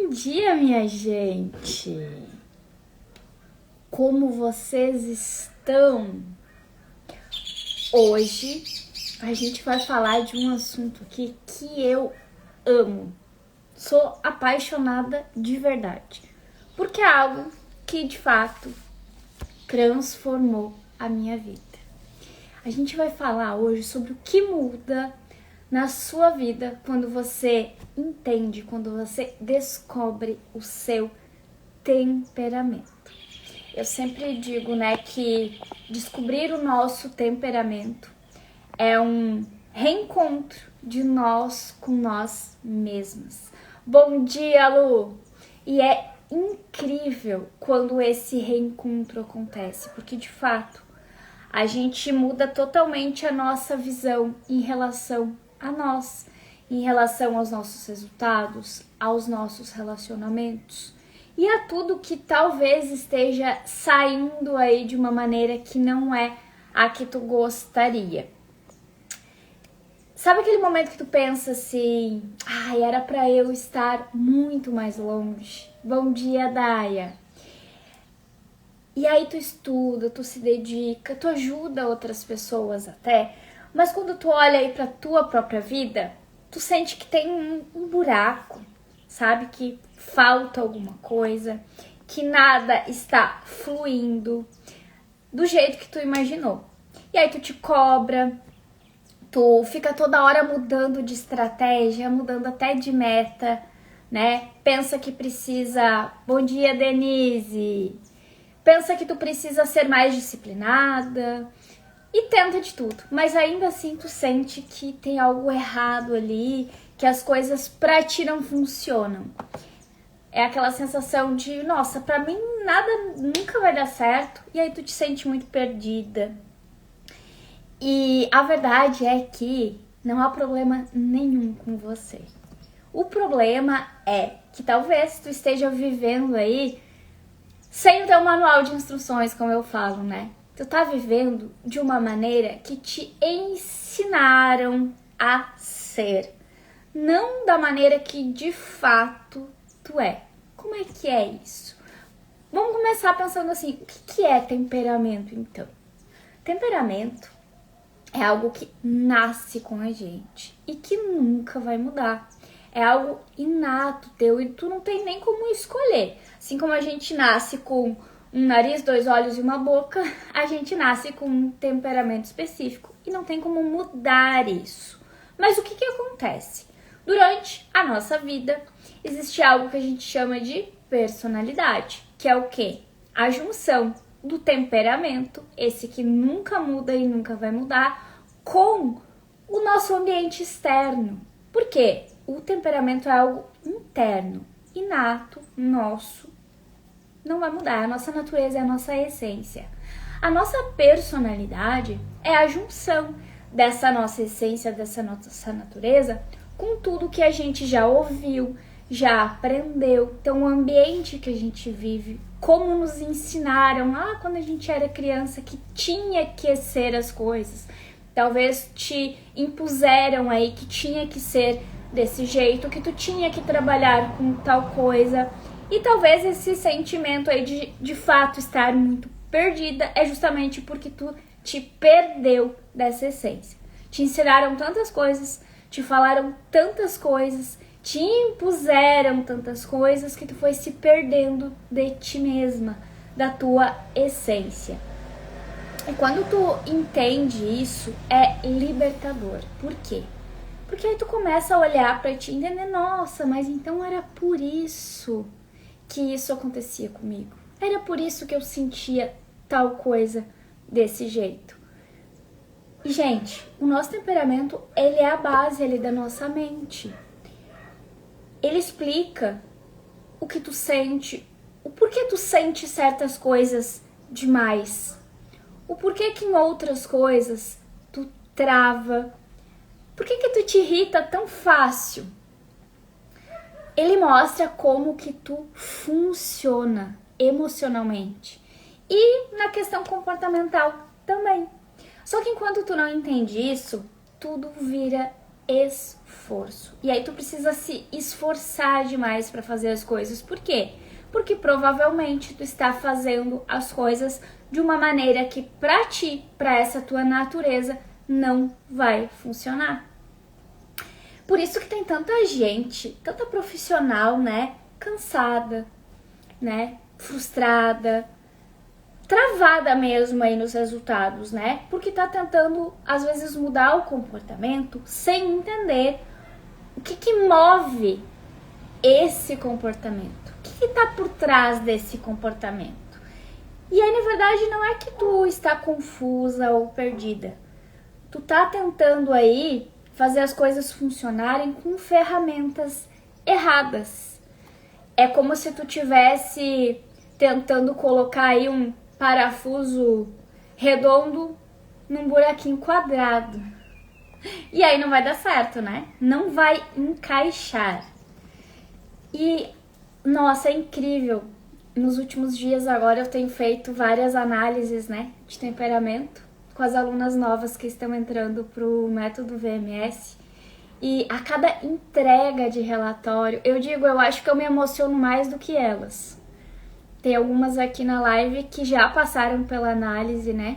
Bom dia, minha gente! Como vocês estão? Hoje a gente vai falar de um assunto aqui que eu amo. Sou apaixonada de verdade, porque é algo que de fato transformou a minha vida. A gente vai falar hoje sobre o que muda na sua vida quando você entende, quando você descobre o seu temperamento. Eu sempre digo, que descobrir o nosso temperamento é um reencontro de nós com nós mesmas. Bom dia, Lu! E é incrível quando esse reencontro acontece, porque de fato a gente muda totalmente a nossa visão em relação a nós, em relação aos nossos resultados, aos nossos relacionamentos e a tudo que talvez esteja saindo aí de uma maneira que não é a que tu gostaria. Sabe aquele momento que tu pensa assim, era pra eu estar muito mais longe? Bom dia, Daia! E aí tu estuda, tu se dedica, tu ajuda outras pessoas até, mas quando tu olha aí pra tua própria vida, tu sente que tem um buraco, sabe? Que falta alguma coisa, que nada está fluindo do jeito que tu imaginou. E aí tu te cobra, tu fica toda hora mudando de estratégia, mudando até de meta, né? Pensa que precisa... Bom dia, Denise! Pensa que tu precisa ser mais disciplinada e tenta de tudo, mas ainda assim tu sente que tem algo errado ali, que as coisas pra ti não funcionam. É aquela sensação de, nossa, pra mim nada nunca vai dar certo, e aí tu te sente muito perdida. E a verdade é que não há problema nenhum com você. O problema é que talvez tu esteja vivendo aí sem o teu manual de instruções, como eu falo, né? Tu tá vivendo de uma maneira que te ensinaram a ser, não da maneira que de fato tu é. Como é que é isso? Vamos começar pensando assim, o que é temperamento então? Temperamento é algo que nasce com a gente e que nunca vai mudar. É algo inato teu e tu não tem nem como escolher. Assim como a gente nasce com um nariz, 2 olhos e uma boca, a gente nasce com um temperamento específico e não tem como mudar isso. Mas o que acontece? Durante a nossa vida, existe algo que a gente chama de personalidade, que é o quê? A junção do temperamento, esse que nunca muda e nunca vai mudar, com o nosso ambiente externo. Por quê? O temperamento é algo interno, inato, nosso, não vai mudar, é a nossa natureza, é a nossa essência. A nossa personalidade é a junção dessa nossa essência, dessa nossa natureza, com tudo que a gente já ouviu, já aprendeu. Então, o ambiente que a gente vive, como nos ensinaram lá quando a gente era criança, que tinha que ser as coisas. Talvez te impuseram aí que tinha que ser desse jeito, que tu tinha que trabalhar com tal coisa. E talvez esse sentimento aí de fato estar muito perdida é justamente porque tu te perdeu dessa essência. Te ensinaram tantas coisas, te falaram tantas coisas, te impuseram tantas coisas que tu foi se perdendo de ti mesma, da tua essência. E quando tu entende isso, é libertador. Por quê? Porque aí tu começa a olhar pra ti e entender, nossa, mas então era por isso que isso acontecia comigo. Era por isso que eu sentia tal coisa desse jeito. E, gente, o nosso temperamento, ele é a base ali da nossa mente. Ele explica o que tu sente, o porquê tu sente certas coisas demais, o porquê que em outras coisas tu trava, por que tu te irrita tão fácil? Ele mostra como que tu funciona emocionalmente e na questão comportamental também. Só que enquanto tu não entende isso, tudo vira esforço. E aí tu precisa se esforçar demais para fazer as coisas. Por quê? Porque provavelmente tu está fazendo as coisas de uma maneira que para ti, para essa tua natureza, não vai funcionar. Por isso que tem tanta gente, tanta profissional, né, cansada, né, frustrada, travada mesmo aí nos resultados, né? Porque tá tentando, às vezes, mudar o comportamento sem entender o que move esse comportamento. O que tá por trás desse comportamento? E aí, na verdade, não é que tu está confusa ou perdida. Tu tá tentando aí fazer as coisas funcionarem com ferramentas erradas. É como se tu tivesse tentando colocar aí um parafuso redondo num buraquinho quadrado. E aí não vai dar certo, né? Não vai encaixar. E, nossa, é incrível. Nos últimos dias agora eu tenho feito várias análises, né, de temperamento com as alunas novas que estão entrando pro método VMS. E a cada entrega de relatório, eu acho que eu me emociono mais do que elas. Tem algumas aqui na live que já passaram pela análise, né?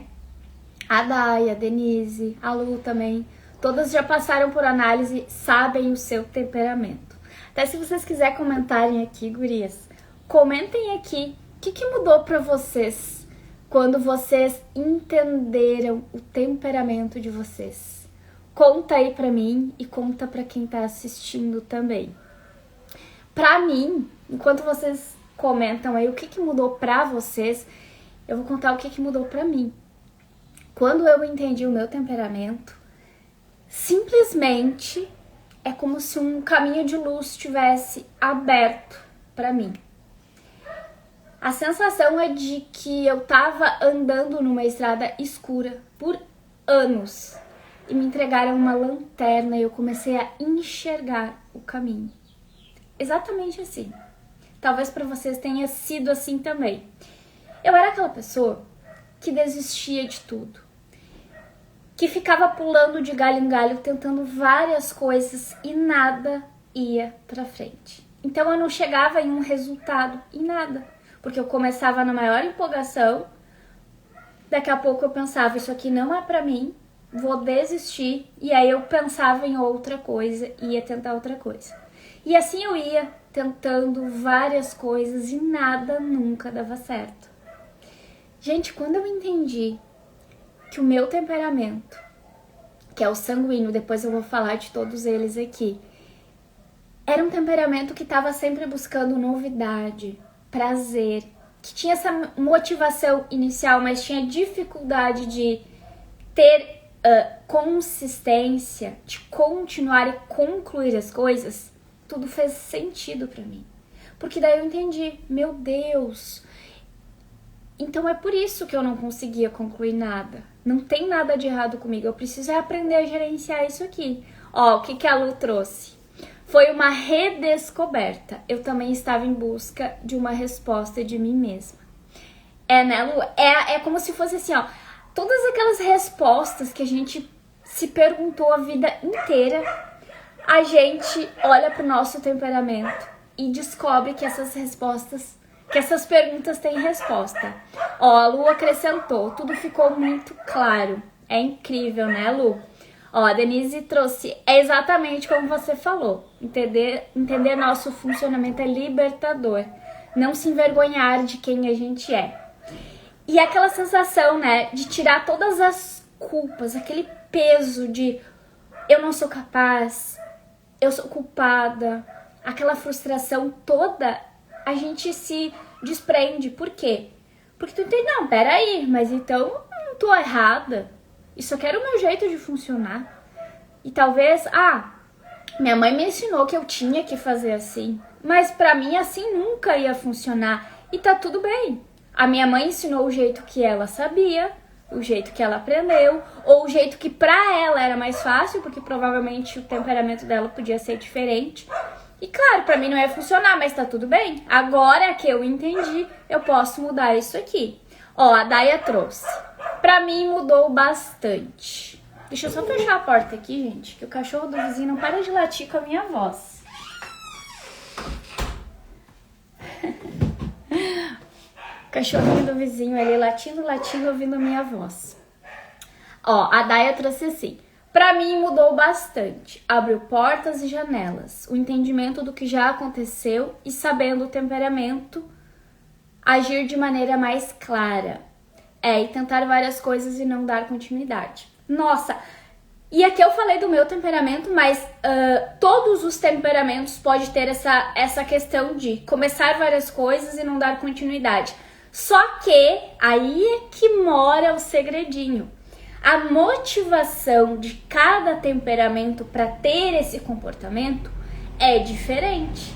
A Daya, a Denise, a Lu também. Todas já passaram por análise, sabem o seu temperamento. Até se vocês quiserem comentarem aqui, gurias, comentem aqui o que mudou pra vocês quando vocês entenderam o temperamento de vocês. Conta aí pra mim e conta pra quem tá assistindo também. Pra mim, enquanto vocês comentam aí o que mudou pra vocês, eu vou contar o que mudou pra mim. Quando eu entendi o meu temperamento, simplesmente é como se um caminho de luz tivesse aberto pra mim. A sensação é de que eu tava andando numa estrada escura por anos e me entregaram uma lanterna e eu comecei a enxergar o caminho. Exatamente assim. Talvez para vocês tenha sido assim também. Eu era aquela pessoa que desistia de tudo, que ficava pulando de galho em galho, tentando várias coisas e nada ia pra frente. Então eu não chegava em um resultado, em nada. Porque eu começava na maior empolgação, daqui a pouco eu pensava, isso aqui não é pra mim, vou desistir, e aí eu pensava em outra coisa, ia tentar outra coisa. E assim eu ia tentando várias coisas e nada nunca dava certo. Gente, quando eu entendi que o meu temperamento, que é o sanguíneo, depois eu vou falar de todos eles aqui, era um temperamento que estava sempre buscando novidade, prazer, que tinha essa motivação inicial, mas tinha dificuldade de ter consistência, de continuar e concluir as coisas, tudo fez sentido pra mim. Porque daí eu entendi, meu Deus, então é por isso que eu não conseguia concluir nada. Não tem nada de errado comigo, eu preciso aprender a gerenciar isso aqui. Ó, o que a Lu trouxe? Foi uma redescoberta. Eu também estava em busca de uma resposta de mim mesma. Né, Lu? É como se fosse assim, ó. Todas aquelas respostas que a gente se perguntou a vida inteira, a gente olha pro nosso temperamento e descobre que essas respostas, que essas perguntas têm resposta. Ó, a Lu acrescentou, tudo ficou muito claro. É incrível, né, Lu? Ó, a Denise trouxe, é exatamente como você falou, entender nosso funcionamento é libertador, não se envergonhar de quem a gente é. E aquela sensação, né, de tirar todas as culpas, aquele peso de eu não sou capaz, eu sou culpada, aquela frustração toda, a gente se desprende. Por quê? Porque tu entende, não, peraí, mas então eu não tô errada. Isso aqui era o meu jeito de funcionar. E talvez, minha mãe me ensinou que eu tinha que fazer assim. Mas pra mim assim nunca ia funcionar. E tá tudo bem. A minha mãe ensinou o jeito que ela sabia, o jeito que ela aprendeu, ou o jeito que pra ela era mais fácil, porque provavelmente o temperamento dela podia ser diferente. E claro, pra mim não ia funcionar, mas tá tudo bem. Agora que eu entendi, eu posso mudar isso aqui. Ó, a Daya trouxe. Pra mim mudou bastante. Deixa eu só fechar a porta aqui, gente, que o cachorro do vizinho não para de latir com a minha voz. O cachorrinho do vizinho ali latindo, ouvindo a minha voz. Ó, a Daia trouxe assim. Pra mim mudou bastante. Abriu portas e janelas. O entendimento do que já aconteceu e sabendo o temperamento, agir de maneira mais clara. E tentar várias coisas e não dar continuidade. Nossa, e aqui eu falei do meu temperamento, mas todos os temperamentos podem ter essa questão de começar várias coisas e não dar continuidade. Só que aí é que mora o segredinho. A motivação de cada temperamento para ter esse comportamento é diferente.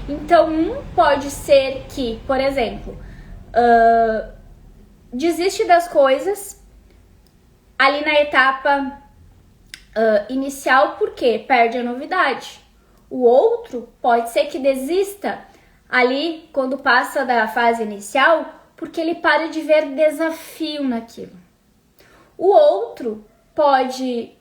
Então, pode ser que, por exemplo, desiste das coisas ali na etapa inicial porque perde a novidade. O outro pode ser que desista ali quando passa da fase inicial porque ele para de ver desafio naquilo. O outro pode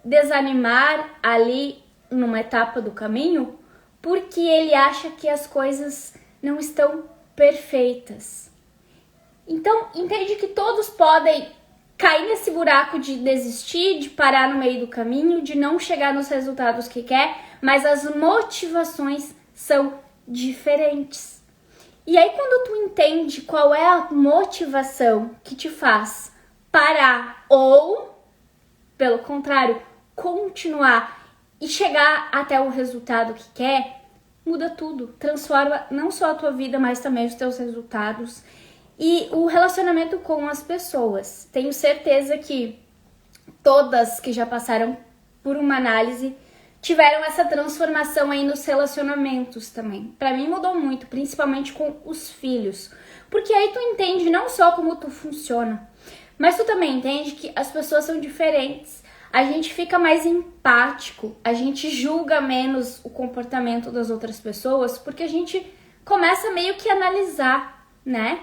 desanimar ali numa etapa do caminho porque ele acha que as coisas não estão perfeitas. Então, entende que todos podem cair nesse buraco de desistir, de parar no meio do caminho, de não chegar nos resultados que quer, mas as motivações são diferentes. E aí, quando tu entende qual é a motivação que te faz parar ou, pelo contrário, continuar e chegar até o resultado que quer, muda tudo. Transforma não só a tua vida, mas também os teus resultados e o relacionamento com as pessoas. Tenho certeza que todas que já passaram por uma análise tiveram essa transformação aí nos relacionamentos também. Pra mim mudou muito, principalmente com os filhos. Porque aí tu entende não só como tu funciona, mas tu também entende que as pessoas são diferentes. A gente fica mais empático, a gente julga menos o comportamento das outras pessoas, porque a gente começa meio que a analisar, né?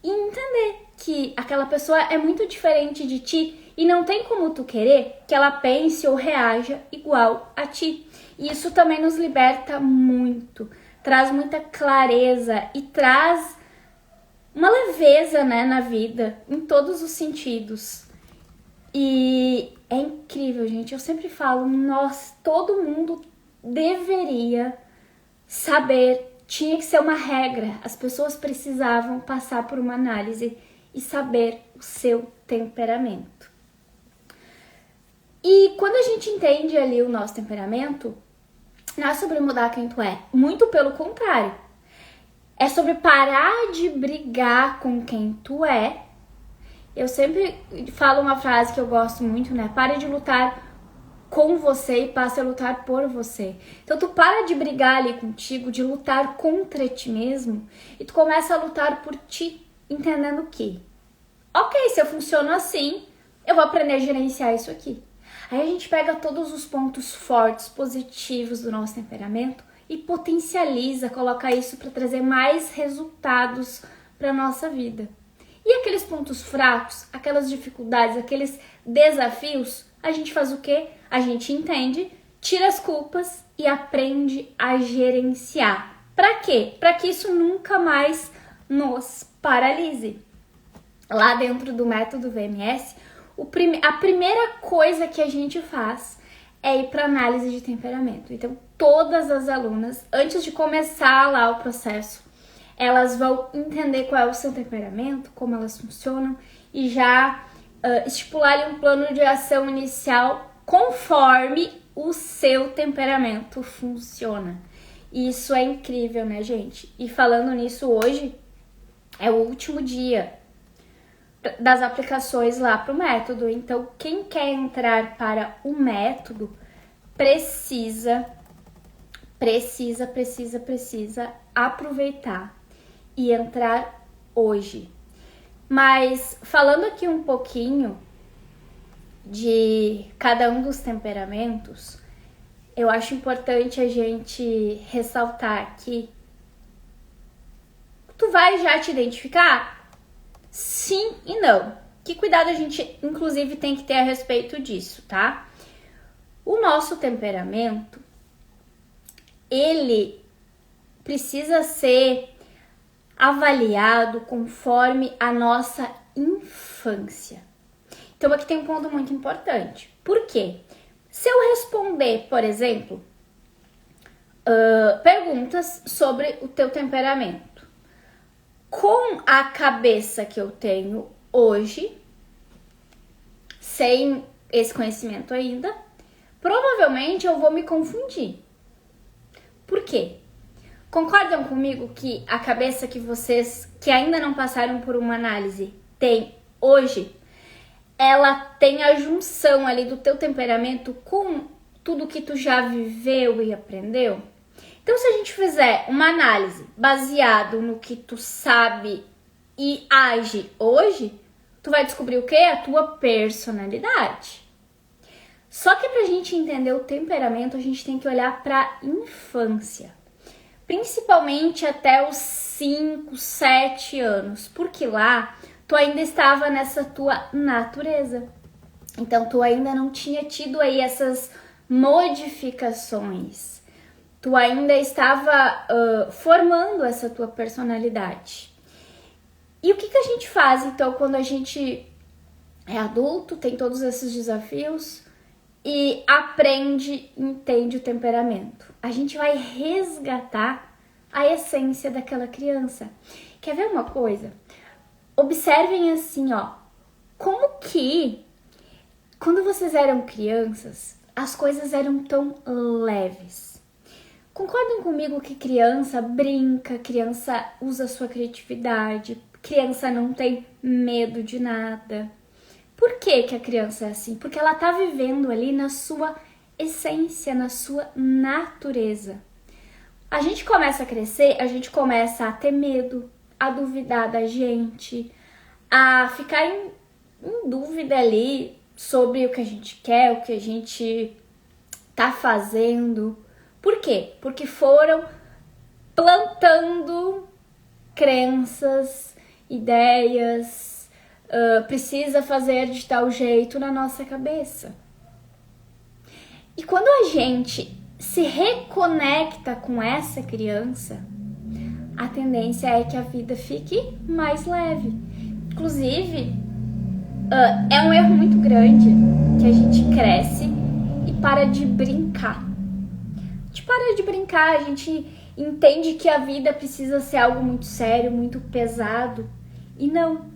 E entender que aquela pessoa é muito diferente de ti e não tem como tu querer que ela pense ou reaja igual a ti. E isso também nos liberta muito, traz muita clareza e traz uma leveza, né, na vida, em todos os sentidos. E é incrível, gente. Eu sempre falo, todo mundo deveria saber, tinha que ser uma regra. As pessoas precisavam passar por uma análise e saber o seu temperamento. E quando a gente entende ali o nosso temperamento, não é sobre mudar quem tu é, muito pelo contrário. É sobre parar de brigar com quem tu é. Eu sempre falo uma frase que eu gosto muito, né? Pare de lutar com você e passe a lutar por você. Então tu para de brigar ali contigo, de lutar contra ti mesmo, e tu começa a lutar por ti, entendendo que, ok, se eu funciono assim, eu vou aprender a gerenciar isso aqui. Aí a gente pega todos os pontos fortes, positivos do nosso temperamento e potencializa, coloca isso para trazer mais resultados para nossa vida. E aqueles pontos fracos, aquelas dificuldades, aqueles desafios, a gente faz o quê? A gente entende, tira as culpas e aprende a gerenciar. Para quê? Para que isso nunca mais nos paralise. Lá dentro do método VMS, a primeira coisa que a gente faz é ir para análise de temperamento. Então, todas as alunas, antes de começar lá o processo, elas vão entender qual é o seu temperamento, como elas funcionam e já estipular ali um plano de ação inicial conforme o seu temperamento funciona. E isso é incrível, né, gente? E falando nisso, hoje é o último dia das aplicações lá para o método. Então, quem quer entrar para o método precisa aproveitar e entrar hoje. Mas falando aqui um pouquinho de cada um dos temperamentos, eu acho importante a gente ressaltar aqui. Tu vai já te identificar? Sim e não. Que cuidado a gente, inclusive, tem que ter a respeito disso, tá? O nosso temperamento, ele precisa ser avaliado conforme a nossa infância. Então, aqui tem um ponto muito importante. Por quê? Se eu responder, por exemplo, perguntas sobre o teu temperamento, com a cabeça que eu tenho hoje, sem esse conhecimento ainda, provavelmente eu vou me confundir. Por quê? Concordam comigo que a cabeça que vocês que ainda não passaram por uma análise tem hoje, ela tem a junção ali do teu temperamento com tudo que tu já viveu e aprendeu? Então, se a gente fizer uma análise baseado no que tu sabe e age hoje, tu vai descobrir o quê? A tua personalidade. Só que pra gente entender o temperamento, a gente tem que olhar pra infância. Principalmente até os 5, 7 anos. Porque lá, tu ainda estava nessa tua natureza. Então, tu ainda não tinha tido aí essas modificações. Tu ainda estava formando essa tua personalidade. E o que a gente faz, então, quando a gente é adulto, tem todos esses desafios e aprende, entende o temperamento? A gente vai resgatar a essência daquela criança. Quer ver uma coisa? Observem assim, ó, como que quando vocês eram crianças, as coisas eram tão leves. Concordam comigo que criança brinca, criança usa sua criatividade, criança não tem medo de nada. Por que a criança é assim? Porque ela tá vivendo ali na sua essência, na sua natureza. A gente começa a crescer, a gente começa a ter medo, a duvidar da gente, a ficar em dúvida ali sobre o que a gente quer, o que a gente tá fazendo. Por quê? Porque foram plantando crenças, ideias, precisa fazer de tal jeito na nossa cabeça. E quando a gente se reconecta com essa criança, a tendência é que a vida fique mais leve. Inclusive, é um erro muito grande que a gente cresce e para de brincar. A gente para de brincar, a gente entende que a vida precisa ser algo muito sério, muito pesado. E não.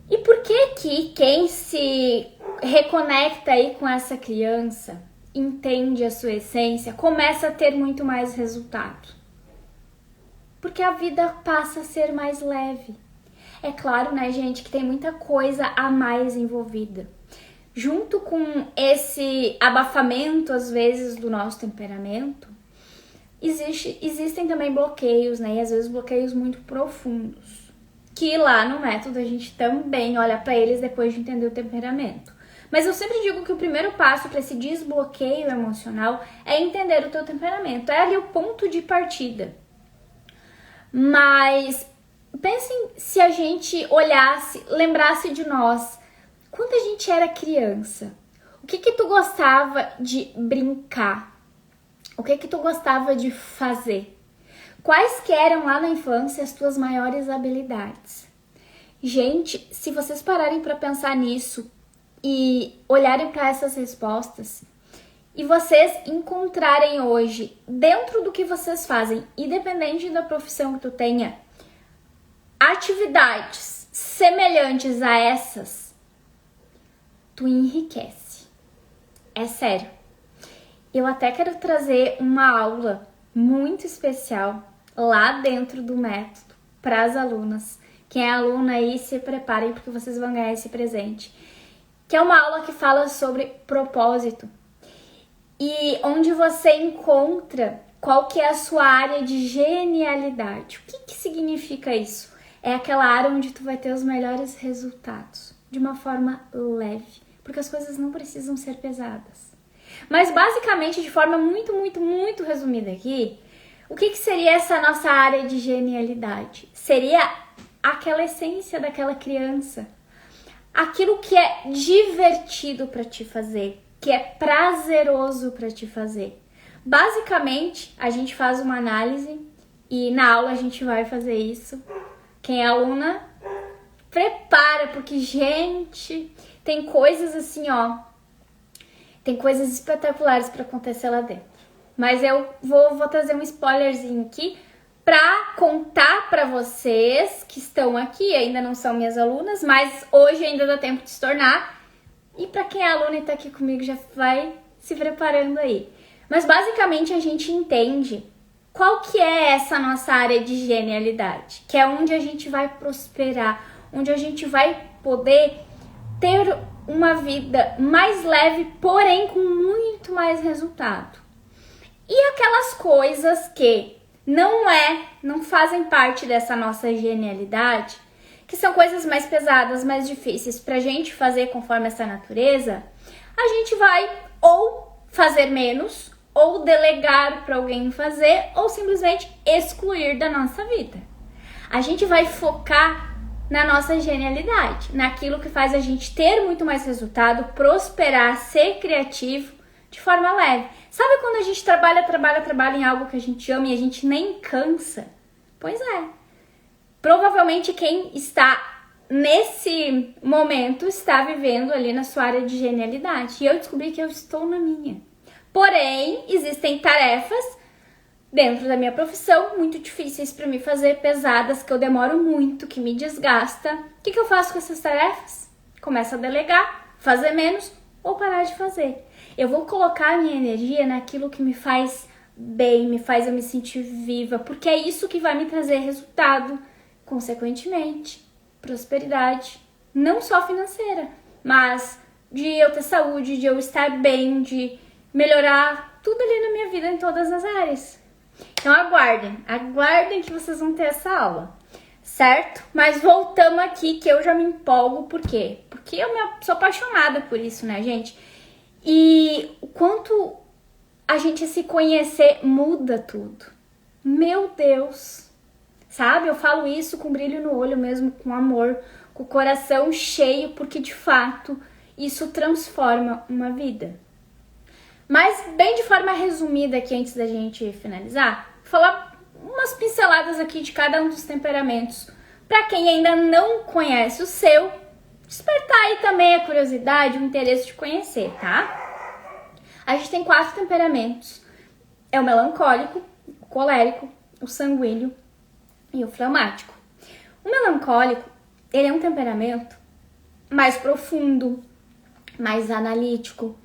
E por que quem se reconecta aí com essa criança, entende a sua essência, começa a ter muito mais resultado? Porque a vida passa a ser mais leve. É claro, né, gente, que tem muita coisa a mais envolvida. Junto com esse abafamento, às vezes, do nosso temperamento, existem também bloqueios, né? E às vezes bloqueios muito profundos. Que lá no método a gente também olha para eles depois de entender o temperamento. Mas eu sempre digo que o primeiro passo para esse desbloqueio emocional é entender o teu temperamento. É ali o ponto de partida. Mas pensem se a gente olhasse, lembrasse de nós, quando a gente era criança, o que tu gostava de brincar? O que tu gostava de fazer? Quais que eram lá na infância as tuas maiores habilidades? Gente, se vocês pararem para pensar nisso e olharem para essas respostas e vocês encontrarem hoje, dentro do que vocês fazem, independente da profissão que tu tenha, atividades semelhantes a essas, tu enriquece. É sério. Eu até quero trazer uma aula muito especial lá dentro do método para as alunas. Quem é aluna aí, se preparem porque vocês vão ganhar esse presente. Que é uma aula que fala sobre propósito. E onde você encontra qual que é a sua área de genialidade. O que significa isso? É aquela área onde tu vai ter os melhores resultados. De uma forma leve. Porque as coisas não precisam ser pesadas. Mas basicamente, de forma muito resumida aqui, o que seria essa nossa área de genialidade? Seria aquela essência daquela criança. aquilo que é divertido para te fazer, que é prazeroso para te fazer. Basicamente, a gente faz uma análise e na aula a gente vai fazer isso. Quem é aluna, prepara, porque, gente, tem coisas assim, ó. Tem coisas espetaculares para acontecer lá dentro. Mas eu vou trazer um spoilerzinho aqui para contar para vocês que estão aqui, ainda não são minhas alunas, mas hoje ainda dá tempo de se tornar. E para quem é aluna e tá aqui comigo, já vai se preparando aí. Mas basicamente a gente entende qual que é essa nossa área de genialidade, que é onde a gente vai prosperar, onde a gente vai poder ter uma vida mais leve, porém com muito mais resultado. E aquelas coisas que não fazem parte dessa nossa genialidade, que são coisas mais pesadas, mais difíceis pra gente fazer conforme essa natureza, a gente vai ou fazer menos, ou delegar para alguém fazer, ou simplesmente excluir da nossa vida. A gente vai focar na nossa genialidade, naquilo que faz a gente ter muito mais resultado, prosperar, ser criativo de forma leve. Sabe quando a gente trabalha em algo que a gente ama e a gente nem cansa? Pois é. Provavelmente quem está nesse momento está vivendo ali na sua área de genialidade. E eu descobri que eu estou na minha. Porém, existem tarefas dentro da minha profissão muito difíceis para mim fazer, pesadas, que eu demoro muito, que me desgasta. O que eu faço com essas tarefas? Começo a delegar, fazer menos ou parar de fazer. Eu vou colocar a minha energia naquilo que me faz bem, me faz eu me sentir viva, porque é isso que vai me trazer resultado, consequentemente, prosperidade, não só financeira, mas de eu ter saúde, de eu estar bem, de melhorar tudo ali na minha vida em todas as áreas. Então aguardem que vocês vão ter essa aula, certo? Mas voltamos aqui que eu já me empolgo, por quê? Porque eu sou apaixonada por isso, né, gente? E o quanto a gente se conhecer muda tudo. Meu Deus! Sabe? Eu falo isso com brilho no olho mesmo, com amor, com o coração cheio, porque de fato isso transforma uma vida. Mas bem de forma resumida aqui, antes da gente finalizar, vou falar umas pinceladas aqui de cada um dos temperamentos. Para quem ainda não conhece o seu, despertar aí também a curiosidade, o interesse de conhecer, tá? A gente tem 4 temperamentos. É o melancólico, o colérico, o sanguíneo e o fleumático. O melancólico, ele é um temperamento mais profundo, mais analítico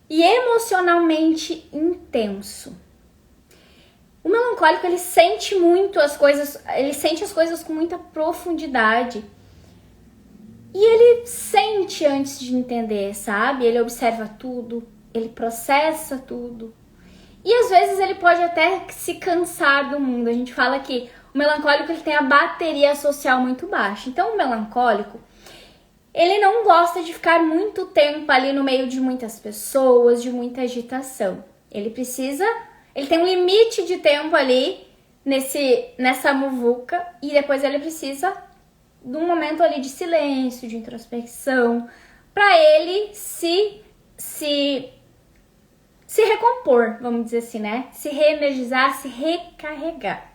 e emocionalmente intenso. O melancólico, ele sente muito as coisas, ele sente as coisas com muita profundidade. E ele sente antes de entender, sabe? Ele observa tudo, ele processa tudo. E às vezes ele pode até se cansar do mundo. A gente fala que o melancólico, ele tem a bateria social muito baixa. Então o melancólico, ele não gosta de ficar muito tempo ali no meio de muitas pessoas, de muita agitação. Ele tem um limite de tempo ali nessa muvuca e depois ele precisa de um momento ali de silêncio, de introspecção, para ele se recompor, vamos dizer assim, né? Se reenergizar, se recarregar.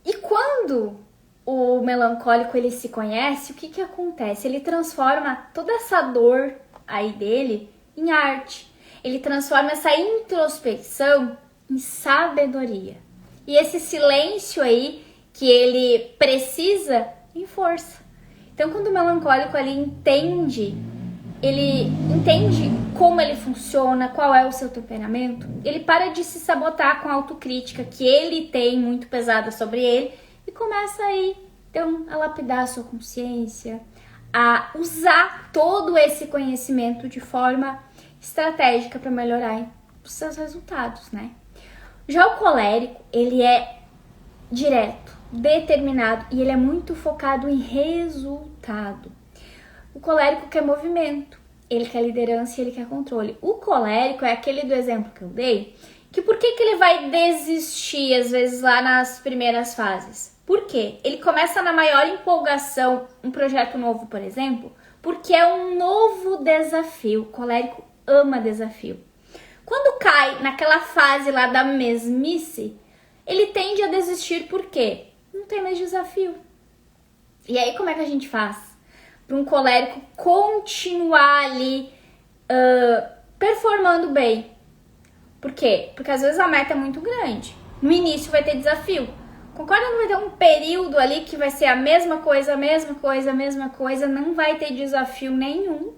E quando o melancólico ele se conhece, o que acontece? Ele transforma toda essa dor aí dele em arte. Ele transforma essa introspecção em sabedoria. E esse silêncio aí que ele precisa em força. Então, quando o melancólico ele entende como ele funciona, qual é o seu temperamento, ele para de se sabotar com a autocrítica que ele tem muito pesada sobre ele e começa aí, então, a lapidar a sua consciência, a usar todo esse conhecimento de forma estratégica para melhorar os seus resultados, né? Já o colérico, ele é direto, determinado e ele é muito focado em resultado. O colérico quer movimento, ele quer liderança e ele quer controle. O colérico é aquele do exemplo que eu dei, que por que ele vai desistir às vezes lá nas primeiras fases? Por quê? Ele começa na maior empolgação, um projeto novo, por exemplo, porque é um novo desafio. O colérico ama desafio. Quando cai naquela fase lá da mesmice, ele tende a desistir por quê? Não tem mais desafio. E aí como é que a gente faz? Para um colérico continuar ali performando bem. Por quê? Porque às vezes a meta é muito grande. No início vai ter desafio. Concorda que vai ter um período ali que vai ser a mesma coisa, a mesma coisa, a mesma coisa, não vai ter desafio nenhum.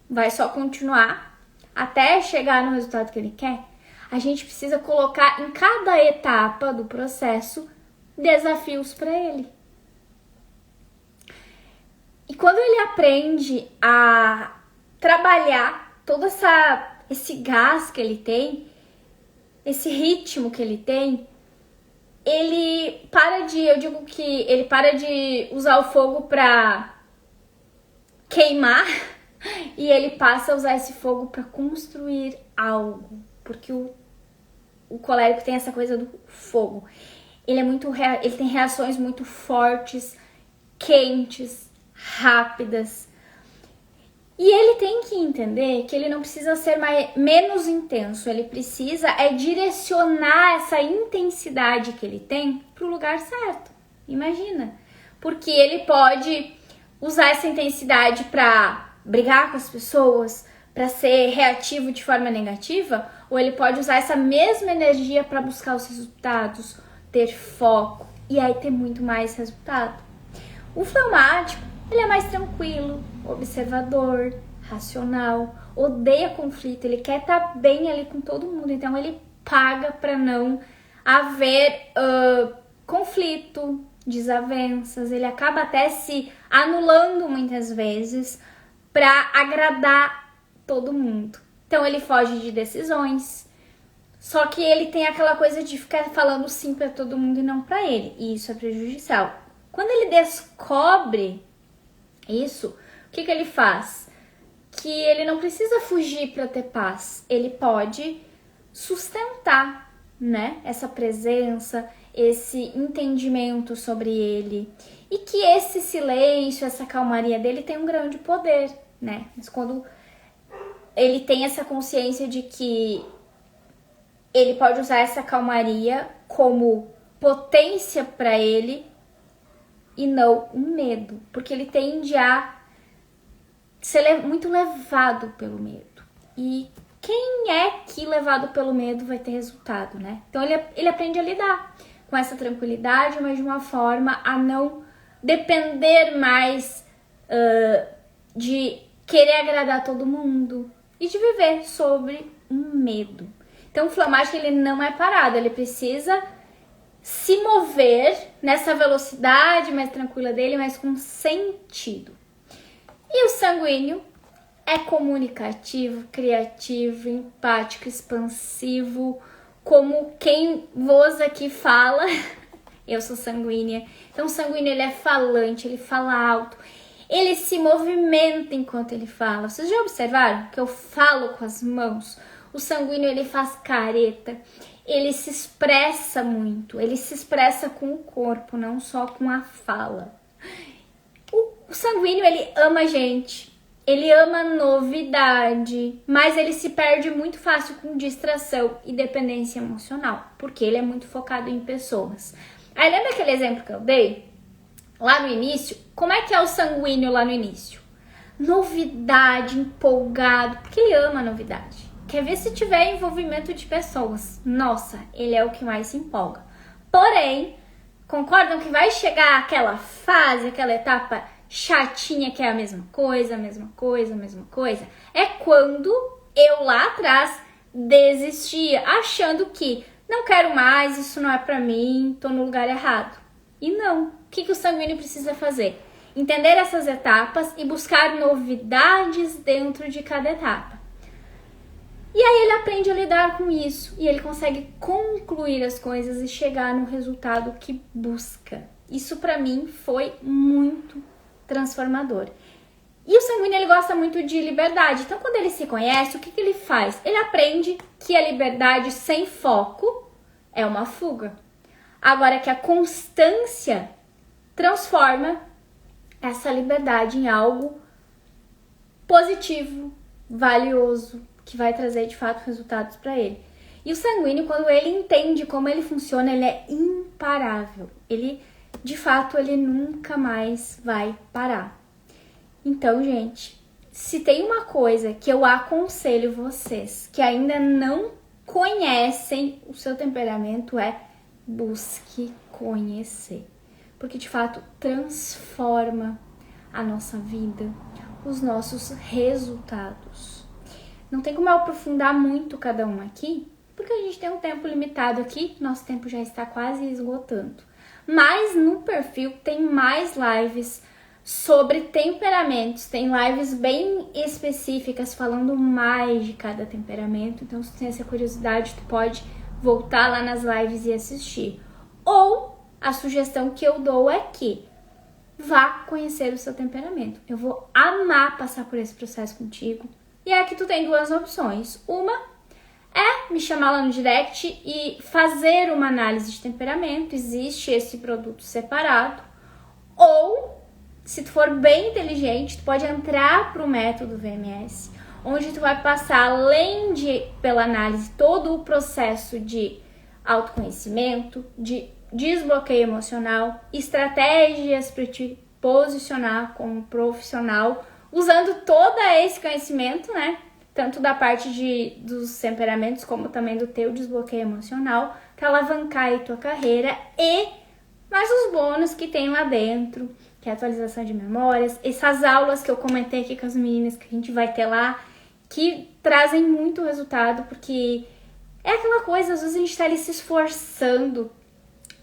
Vai só continuar até chegar no resultado que ele quer. A gente precisa colocar em cada etapa do processo desafios para ele. E quando ele aprende a trabalhar todo esse gás que ele tem, esse ritmo que ele tem, ele para de usar o fogo para queimar e ele passa a usar esse fogo para construir algo, porque o colérico tem essa coisa do fogo. Ele tem reações muito fortes, quentes, rápidas. E ele tem que entender que ele não precisa ser menos intenso, ele precisa direcionar essa intensidade que ele tem para o lugar certo. Imagina, porque ele pode usar essa intensidade para brigar com as pessoas, para ser reativo de forma negativa, ou ele pode usar essa mesma energia para buscar os resultados, ter foco e aí ter muito mais resultado. O fleumático, ele é mais tranquilo, observador, racional, odeia conflito, ele quer estar bem ali com todo mundo, então ele paga para não haver conflito, desavenças, ele acaba até se anulando muitas vezes para agradar todo mundo. Então ele foge de decisões, só que ele tem aquela coisa de ficar falando sim para todo mundo e não para ele, e isso é prejudicial. Quando ele descobre isso, o que ele faz? Que ele não precisa fugir para ter paz. Ele pode sustentar, né? Essa presença, esse entendimento sobre ele. E que esse silêncio, essa calmaria dele tem um grande poder, né? Mas quando ele tem essa consciência de que ele pode usar essa calmaria como potência para ele, e não um medo, porque ele tende a ser muito levado pelo medo. E quem é que levado pelo medo vai ter resultado, né? Então ele aprende a lidar com essa tranquilidade, mas de uma forma a não depender mais de querer agradar todo mundo e de viver sobre um medo. Então o fleumático ele não é parado, ele precisa se mover nessa velocidade mais tranquila dele, mas com sentido. E o sanguíneo é comunicativo, criativo, empático, expansivo, como quem vos aqui fala. Eu sou sanguínea. Então o sanguíneo ele é falante, ele fala alto, ele se movimenta enquanto ele fala. Vocês já observaram que eu falo com as mãos? O sanguíneo ele faz careta. Ele se expressa muito, ele se expressa com o corpo, não só com a fala. O sanguíneo, ele ama a gente, ele ama novidade, mas ele se perde muito fácil com distração e dependência emocional, porque ele é muito focado em pessoas. Aí lembra aquele exemplo que eu dei? Lá no início, como é que é o sanguíneo lá no início? Novidade, empolgado, porque ele ama novidade. Quer ver se tiver envolvimento de pessoas. Nossa, ele é o que mais se empolga. Porém, concordam que vai chegar aquela fase, aquela etapa chatinha que é a mesma coisa, a mesma coisa, a mesma coisa? É quando eu lá atrás desistia, achando que não quero mais, isso não é pra mim, tô no lugar errado. E não. O que o sanguíneo precisa fazer? Entender essas etapas e buscar novidades dentro de cada etapa. E aí ele aprende a lidar com isso e ele consegue concluir as coisas e chegar no resultado que busca. Isso para mim foi muito transformador. E o sanguíneo ele gosta muito de liberdade. Então quando ele se conhece, o que ele faz? Ele aprende que a liberdade sem foco é uma fuga. Agora que a constância transforma essa liberdade em algo positivo, valioso, que vai trazer de fato resultados para ele. E o sanguíneo, quando ele entende como ele funciona, ele é imparável. Ele, de fato, ele nunca mais vai parar. Então, gente, se tem uma coisa que eu aconselho vocês que ainda não conhecem o seu temperamento, é busque conhecer. Porque, de fato, transforma a nossa vida, os nossos resultados. Não tem como eu aprofundar muito cada um aqui, porque a gente tem um tempo limitado aqui, nosso tempo já está quase esgotando. Mas no perfil tem mais lives sobre temperamentos, tem lives bem específicas falando mais de cada temperamento. Então, se tu tem essa curiosidade, tu pode voltar lá nas lives e assistir. Ou a sugestão que eu dou é que vá conhecer o seu temperamento. Eu vou amar passar por esse processo contigo. E aqui tu tem duas opções. Uma é me chamar lá no direct e fazer uma análise de temperamento. Existe esse produto separado. Ou, se tu for bem inteligente, tu pode entrar para o método VMS, onde tu vai passar, além de, pela análise, todo o processo de autoconhecimento, de desbloqueio emocional, estratégias para te posicionar como profissional, usando todo esse conhecimento, né? Tanto da parte dos temperamentos, como também do teu desbloqueio emocional, para alavancar aí tua carreira e mais os bônus que tem lá dentro, que é a atualização de memórias, essas aulas que eu comentei aqui com as meninas, que a gente vai ter lá, que trazem muito resultado, porque é aquela coisa, às vezes a gente tá ali se esforçando,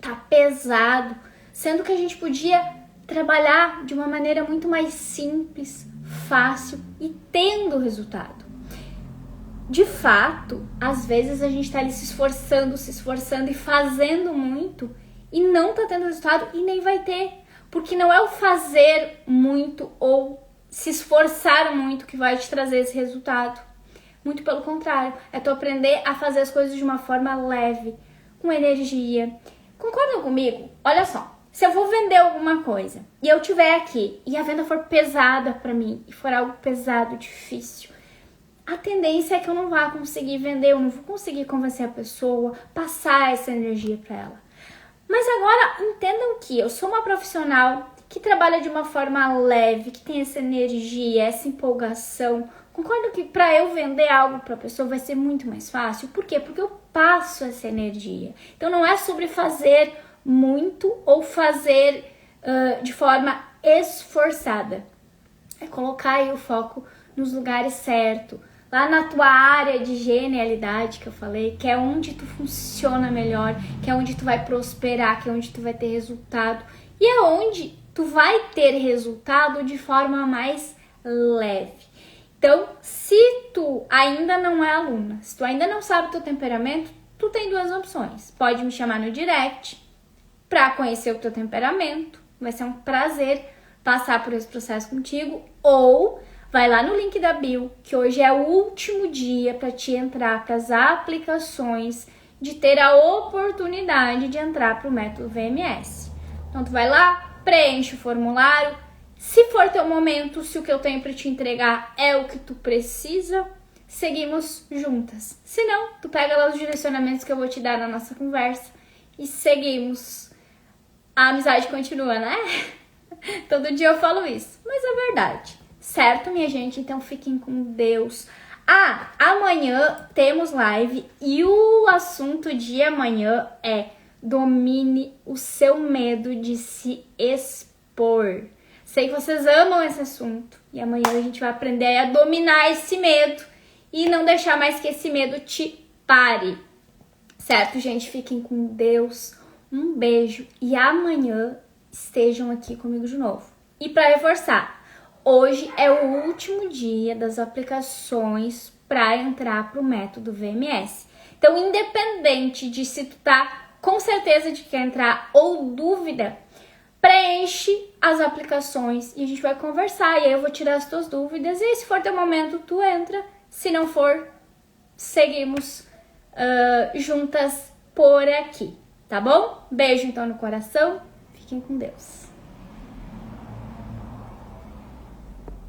tá pesado, sendo que a gente podia trabalhar de uma maneira muito mais simples, fácil e tendo resultado. De fato, às vezes a gente tá ali se esforçando e fazendo muito e não tá tendo resultado e nem vai ter, porque não é o fazer muito ou se esforçar muito que vai te trazer esse resultado. Muito pelo contrário, é tu aprender a fazer as coisas de uma forma leve, com energia. Concordam comigo? Olha só, se eu vou vender alguma coisa e eu tiver aqui e a venda for pesada pra mim e for algo pesado, difícil, a tendência é que eu não vá conseguir vender, eu não vou conseguir convencer a pessoa, passar essa energia pra ela. Mas agora entendam que eu sou uma profissional que trabalha de uma forma leve, que tem essa energia, essa empolgação. Concordo que para eu vender algo para a pessoa vai ser muito mais fácil. Por quê? Porque eu passo essa energia. Então não é sobre fazer muito ou fazer de forma esforçada. É colocar aí o foco nos lugares certos. Lá na tua área de genialidade que eu falei, que é onde tu funciona melhor, que é onde tu vai prosperar, que é onde tu vai ter resultado. E é onde tu vai ter resultado de forma mais leve. Então, se tu ainda não é aluna, se tu ainda não sabe o teu temperamento, tu tem duas opções. Pode me chamar no direct para conhecer o teu temperamento. Vai ser um prazer passar por esse processo contigo. Ou vai lá no link da bio, que hoje é o último dia para te entrar para as aplicações, de ter a oportunidade de entrar para o método VMS. Então, tu vai lá, preenche o formulário. Se for teu momento, se o que eu tenho para te entregar é o que tu precisa, seguimos juntas. Se não, tu pega lá os direcionamentos que eu vou te dar na nossa conversa e seguimos. A amizade continua, né? Todo dia eu falo isso, mas é verdade. Certo, minha gente? Então fiquem com Deus. Amanhã temos live e o assunto de amanhã é: domine o seu medo de se expor. Sei que vocês amam esse assunto e amanhã a gente vai aprender a dominar esse medo e não deixar mais que esse medo te pare. Certo, gente? Fiquem com Deus. Um beijo e amanhã estejam aqui comigo de novo. E para reforçar, hoje é o último dia das aplicações para entrar para o método VMS. Então, independente de se tu tá com certeza de que quer entrar ou dúvida, preenche as aplicações e a gente vai conversar. E aí eu vou tirar as tuas dúvidas e se for teu momento, tu entra. Se não for, seguimos juntas por aqui. tá bom? Beijo então no coração, fiquem com Deus.